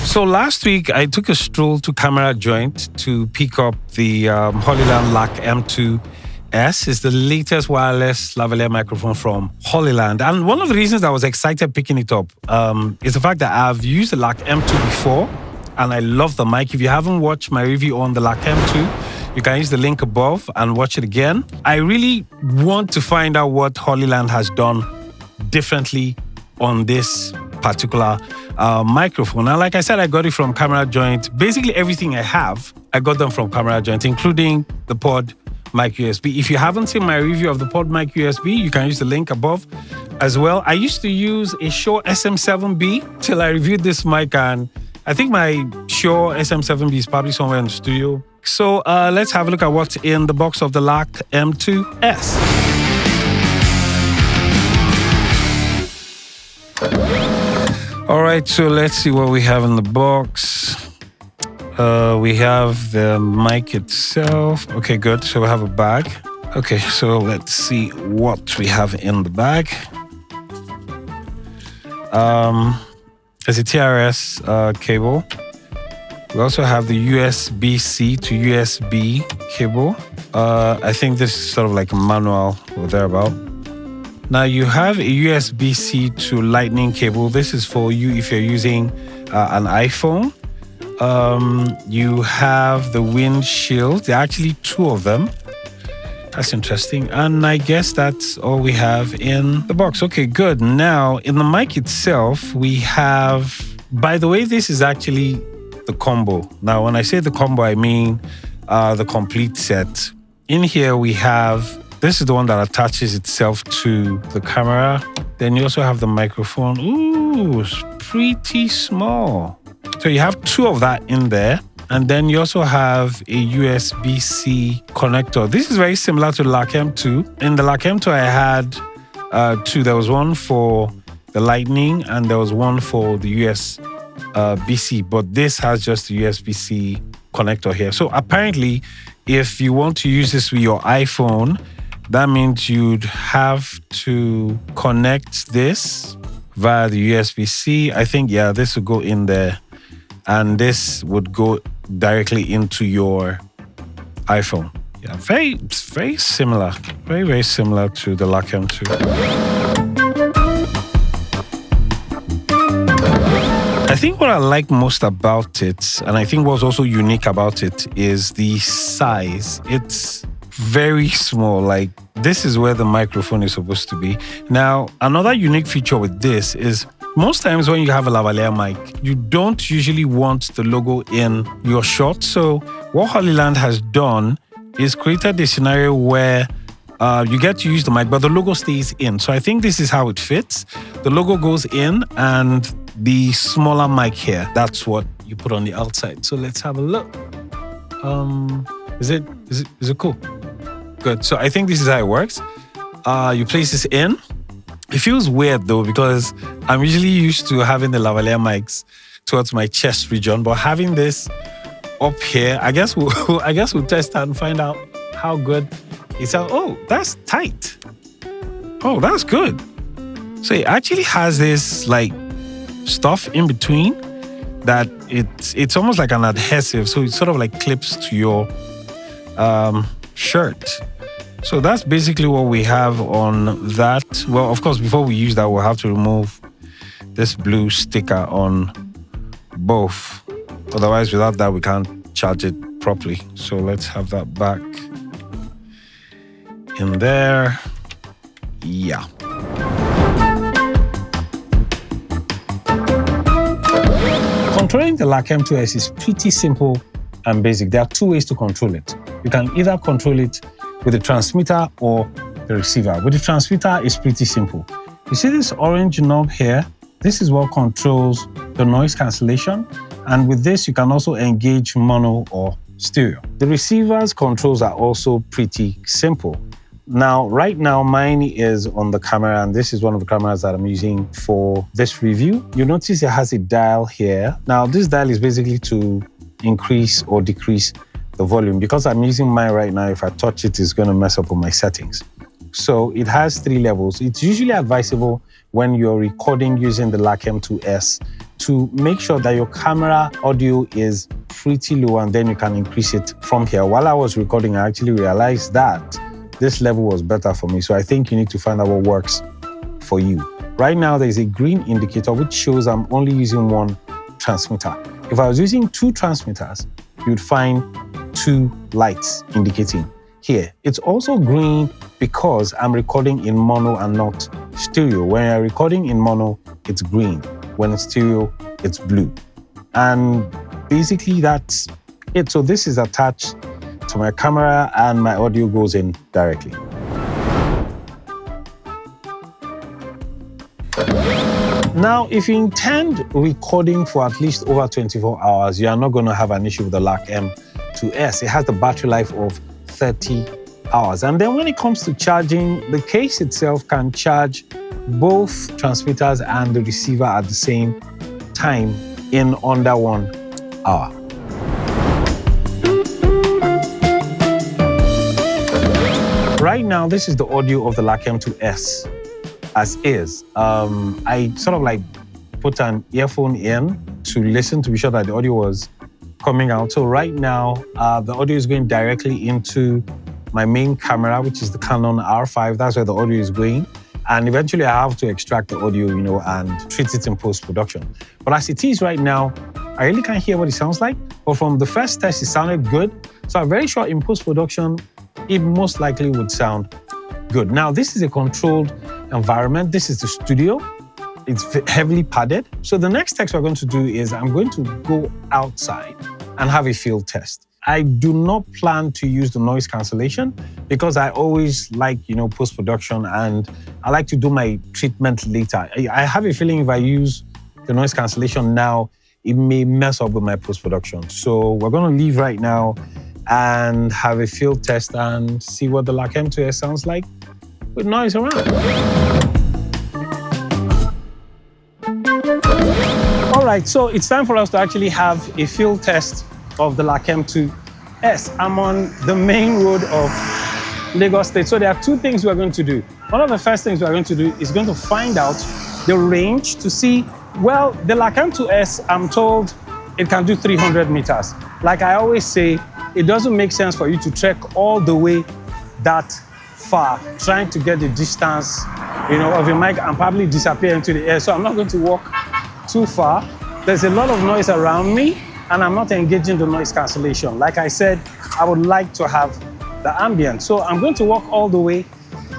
So last week, I took a stroll to Camerajoint to pick up the Hollyland Lark M2s. It's the latest wireless lavalier microphone from Hollyland. And one of the reasons I was excited picking it up is the fact that I've used the Lark M2 before, and I love the mic. If you haven't watched my review on the Lark M2, you can use the link above and watch it again. I really want to find out what Hollyland has done differently on this particular microphone. And like I said, I got it from Camerajoint. Basically everything I have, I got them from Camerajoint, including the pod mic USB. If you haven't seen my review of the pod mic USB, you can use the link above as well. I used to use a Shure SM7B till I reviewed this mic, and I think my Shure SM7B is probably somewhere in the studio. So let's have a look at what's in the box of the Lark M2s. All right, so let's see what we have in the box. We have the mic itself. Okay, good. So we have a bag. Okay, so let's see what we have in the bag. There's a TRS cable. We also have the USB-C to USB cable. I think this is sort of like a manual or thereabout. Now you have a USB-C to Lightning cable. This is for you if you're using an iPhone. You have the windshield. There are actually two of them. That's interesting. And I guess that's all we have in the box. Okay, good. Now, in the mic itself, we have... By the way, this is actually the combo. Now, when I say the combo, I mean the complete set. In here, we have... This is the one that attaches itself to the camera. Then you also have the microphone. Ooh, it's pretty small. So you have two of that in there. And then you also have a USB-C connector. This is very similar to the Lark M2. In the Lark M2, I had two. There was one for the Lightning and there was one for the USB-C. But this has just the USB-C connector here. So apparently, if you want to use this with your iPhone, that means you'd have to connect this via the USB-C. I think, yeah, this would go in there. And this would go directly into your iPhone. Yeah, very similar. Very similar to the Lark M2. I think what I like most about it, and I think what's also unique about it, is the size. It's very small. Like, this is where the microphone is supposed to be. Now, another unique feature with this is most times when you have a lavalier mic, you don't usually want the logo in your shot. So what Hollyland has done is created a scenario where you get to use the mic, but the logo stays in. So I think this is how it fits. The logo goes in and the smaller mic here, that's what you put on the outside. So let's have a look. Is it cool? Good. So I think this is how it works. You place this in. It feels weird though, because I'm usually used to having the lavalier mics towards my chest region, but having this up here, I guess we'll test and find out how good it sounds. Oh, that's tight. Oh, that's good. So it actually has this like stuff in between that it's almost like an adhesive, so it sort of like clips to your shirt. So that's basically what we have on that. Well, of course, before we use that, we'll have to remove this blue sticker on both. Otherwise, without that, we can't charge it properly. So let's have that back in there. Yeah. Controlling the Lark M2s is pretty simple and basic. There are two ways to control it. You can either control it with the transmitter or the receiver. With the transmitter, it's pretty simple. You see this orange knob here? This is what controls the noise cancellation. And with this, you can also engage mono or stereo. The receiver's controls are also pretty simple. Now, right now, mine is on the camera, and this is one of the cameras that I'm using for this review. You'll notice it has a dial here. Now, this dial is basically to increase or decrease the volume. Because I'm using mine right now, if I touch it, it's going to mess up with my settings. So it has 3 levels. It's usually advisable when you're recording using the Lark M2s to make sure that your camera audio is pretty low, and then you can increase it from here. While I was recording, I actually realized that this level was better for me. So I think you need to find out what works for you. Right now, there's a green indicator which shows I'm only using one transmitter. If I was using two transmitters, you'd find two lights indicating here. It's also green because I'm recording in mono and not stereo. When you're recording in mono, it's green. When it's stereo, it's blue. And basically that's it. So this is attached to my camera and my audio goes in directly. Now, if you intend recording for at least over 24 hours, you are not going to have an issue with the Lark M2s. It has the battery life of 30 hours. And then when it comes to charging, the case itself can charge both transmitters and the receiver at the same time in under 1 hour. Right now, this is the audio of the Lark M2s as is. I sort of like put an earphone in to listen to be sure that the audio was coming out. So right now, the audio is going directly into my main camera, which is the Canon R5. That's where the audio is going. And eventually I have to extract the audio, and treat it in post-production. But as it is right now, I really can't hear what it sounds like. But from the first test, it sounded good. So I'm very sure in post-production, it most likely would sound good. Now, this is a controlled environment. This is the studio. It's heavily padded. So the next test we're going to do is I'm going to go outside and have a field test. I do not plan to use the noise cancellation because I always like, post-production, and I like to do my treatment later. I have a feeling if I use the noise cancellation now, it may mess up with my post-production. So we're going to leave right now and have a field test and see what the Lark M2s sounds like with noise around. All right, so it's time for us to actually have a field test of the Lark M2s. I'm on the main road of Lagos State. So there are two things we're going to do. One of the first things we're going to do is going to find out the range to see, well, the Lark M2s, I'm told it can do 300 meters. Like I always say, it doesn't make sense for you to trek all the way that far, trying to get the distance, of your mic and probably disappear into the air. So I'm not going to walk too far. There's a lot of noise around me, and I'm not engaging the noise cancellation. Like I said, I would like to have the ambient. So I'm going to walk all the way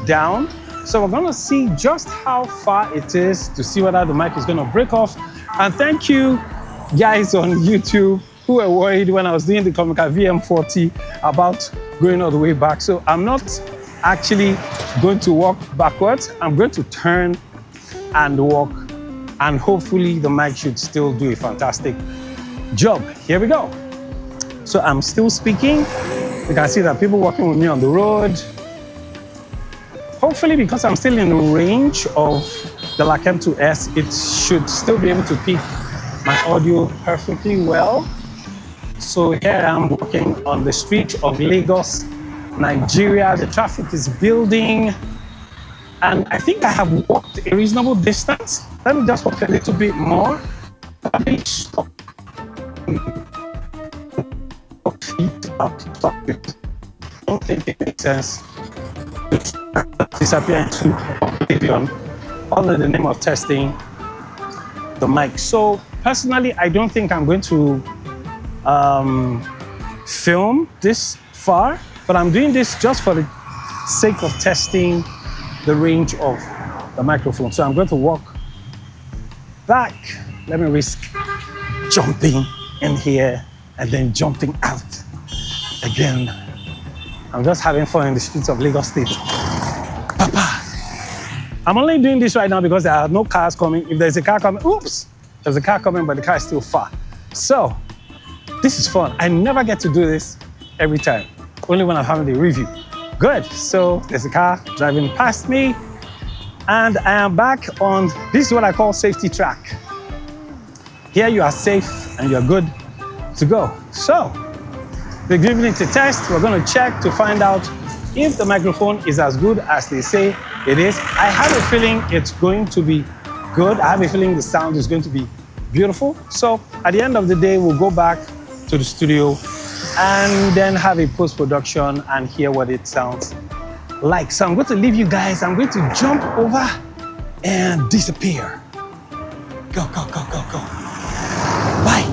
down. So we're going to see just how far it is to see whether the mic is going to break off. And thank you guys on YouTube who were worried when I was doing the Comica VM40 about going all the way back. So I'm not actually going to walk backwards. I'm going to turn and walk, and hopefully the mic should still do a fantastic job. Here we go. So I'm still speaking. You can see that people walking with me on the road. Hopefully, because I'm still in the range of the Lark M2s, it should still be able to pick my audio perfectly well. So here I'm walking on the street of Lagos, Nigeria. The traffic is building, and I think I have walked a reasonable distance. Let me just walk a little bit more. Stop. Feet up, stop it. I don't think it makes sense to disappear into oblivion, all in the name of testing the mic. So personally, I don't think I'm going to film this far, but I'm doing this just for the sake of testing the range of the microphone. So I'm going to walk back. Let me risk jumping in here and then jumping out again. I'm just having fun in the streets of Lagos State. Papa. I'm only doing this right now because there are no cars coming. If there's a car coming, oops, there's a car coming, but the car is still far. So this is fun. I never get to do this every time, only when I'm having the review. Good, so there's a car driving past me, and I am back on, this is what I call safety track. Here you are safe and you're good to go. So, we're giving it a test. We're going to check to find out if the microphone is as good as they say it is, I have a feeling it's going to be good. I have a feeling the sound is going to be beautiful. So at the end of the day, we'll go back to the studio and then have a post-production and hear what it sounds like. So I'm going to leave you guys. I'm going to jump over and disappear. Go, go, go, go, go. Bye.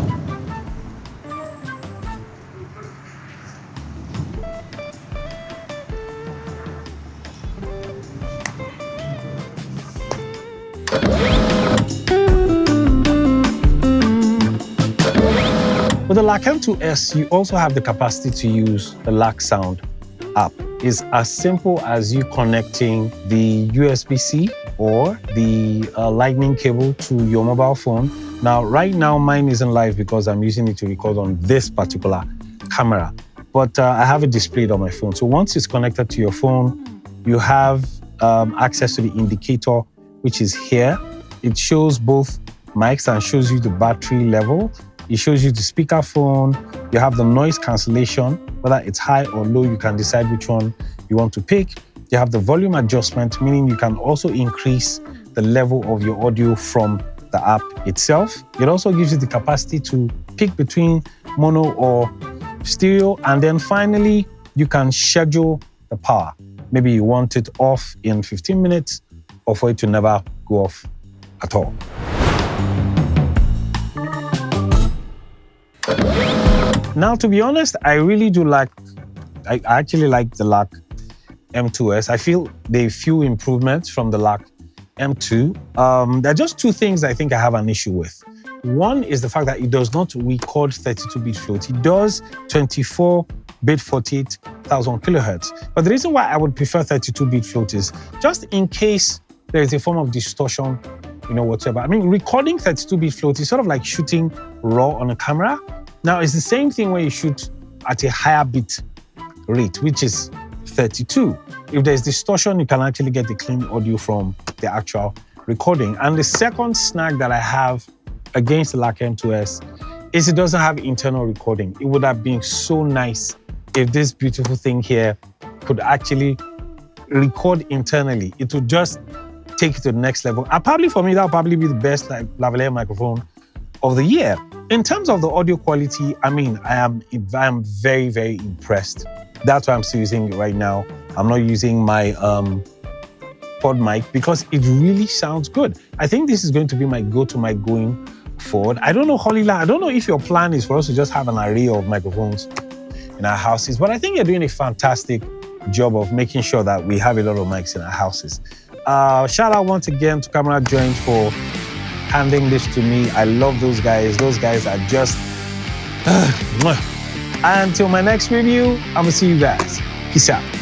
With the Lark M2s, you also have the capacity to use the Lark Sound app. It's as simple as you connecting the USB-C or the lightning cable to your mobile phone. Now, right now, mine isn't live because I'm using it to record on this particular camera, but I have it displayed on my phone. So once it's connected to your phone, you have access to the indicator, which is here. It shows both mics and shows you the battery level. It shows you the speakerphone. You have the noise cancellation, whether it's high or low, you can decide which one you want to pick. You have the volume adjustment, meaning you can also increase the level of your audio from the app itself. It also gives you the capacity to pick between mono or stereo. And then finally, you can schedule the power. Maybe you want it off in 15 minutes or for it to never go off at all. Now, to be honest, I actually like the Lark M2s. I feel there are few improvements from the Lark M2. There are just two things I think I have an issue with. One is the fact that it does not record 32-bit float. It does 24-bit 48,000 kilohertz. But the reason why I would prefer 32-bit float is just in case there is a form of distortion, whatever. I mean, recording 32-bit float is sort of like shooting RAW on a camera. Now, it's the same thing when you shoot at a higher bit rate, which is 32. If there's distortion, you can actually get the clean audio from the actual recording. And the second snag that I have against the Lark M2s is it doesn't have internal recording. It would have been so nice if this beautiful thing here could actually record internally. It would just take it to the next level. And probably for me, that would probably be the best lavalier microphone of the year. In terms of the audio quality, I mean, I am very, very impressed. That's why I'm still using it right now. I'm not using my pod mic because it really sounds good. I think this is going to be my go-to mic going forward. I don't know, Hollyland, I don't know if your plan is for us to just have an array of microphones in our houses, but I think you're doing a fantastic job of making sure that we have a lot of mics in our houses. Shout out once again to Camerajoint for handing this to me. I love those guys. Those guys are just... Until my next review, I'm gonna see you guys. Peace out.